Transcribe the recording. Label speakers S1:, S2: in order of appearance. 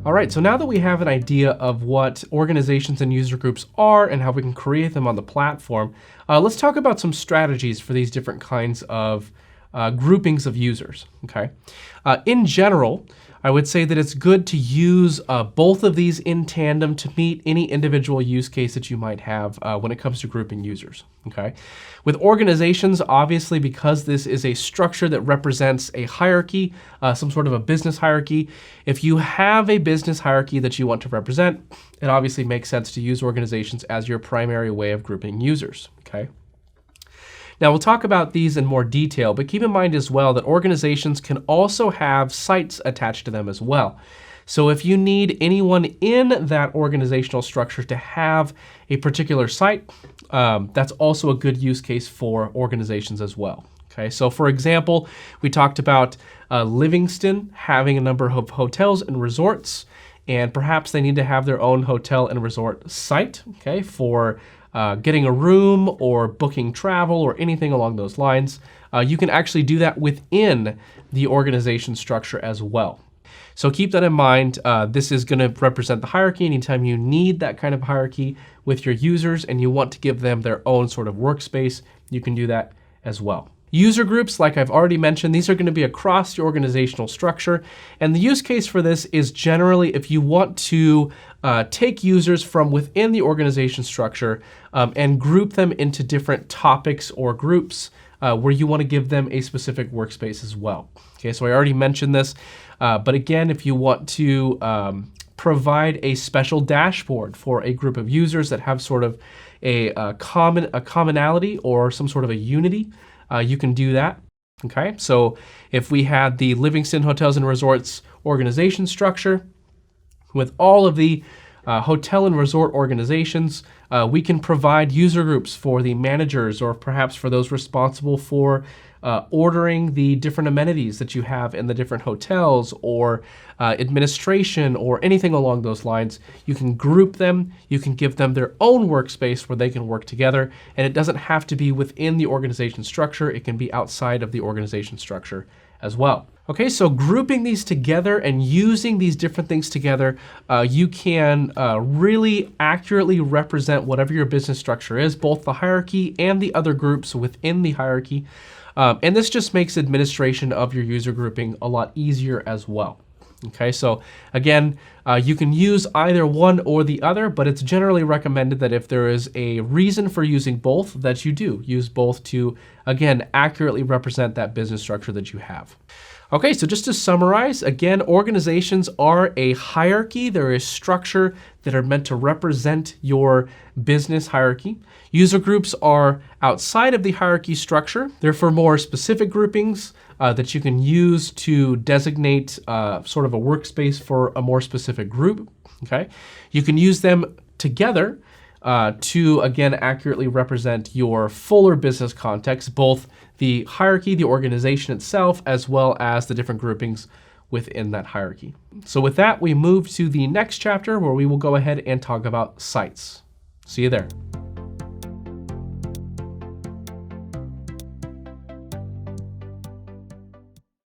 S1: All right, so now that we have an idea of what organizations and user groups are and how we can create them on the platform, let's talk about some strategies for these different kinds of groupings of users, okay? In general, I would say that it's good to use both of these in tandem to meet any individual use case that you might have when it comes to grouping users, okay? With organizations, obviously, because this is a structure that represents a hierarchy, some sort of a business hierarchy, if you have a business hierarchy that you want to represent, it obviously makes sense to use organizations as your primary way of grouping users, okay? Now, we'll talk about these in more detail, but keep in mind as well that organizations can also have sites attached to them as well. So if you need anyone in that organizational structure to have a particular site, that's also a good use case for organizations as well. Okay, so for example, we talked about Livingston having a number of hotels and resorts, and perhaps they need to have their own hotel and resort site, okay, for getting a room or booking travel or anything along those lines. You can actually do that within the organization structure as well. So keep that in mind. This is going to represent the hierarchy. Anytime you need that kind of hierarchy with your users and you want to give them their own sort of workspace, you can do that as well. User groups, like I've already mentioned, these are going to be across the organizational structure. And the use case for this is generally if you want to take users from within the organization structure and group them into different topics or groups where you want to give them a specific workspace as well. Okay, so I already mentioned this, but again, if you want to provide a special dashboard for a group of users that have sort of a commonality or some sort of a unity, you can do that. Okay, so if we had the Livingston Hotels and Resorts organization structure with all of the hotel and resort organizations, we can provide user groups for the managers or perhaps for those responsible for ordering the different amenities that you have in the different hotels or administration or anything along those lines. You can group them, you can give them their own workspace where they can work together, and it doesn't have to be within the organization structure, it can be outside of the organization structure as well. Okay, so grouping these together and using these different things together, you can really accurately represent whatever your business structure is, both the hierarchy and the other groups within the hierarchy. And this just makes administration of your user grouping a lot easier as well. Okay, so again, you can use either one or the other, but it's generally recommended that if there is a reason for using both, that you do use both to, again, accurately represent that business structure that you have. Okay, so just to summarize, again, organizations are a hierarchy. They're a structure that are meant to represent your business hierarchy. User groups are outside of the hierarchy structure. They're for more specific groupings that you can use to designate sort of a workspace for a more specific group, okay? You can use them together to, again, accurately represent your fuller business context, both the hierarchy, the organization itself, as well as the different groupings within that hierarchy. So with that, we move to the next chapter where we will go ahead and talk about sites. See you there.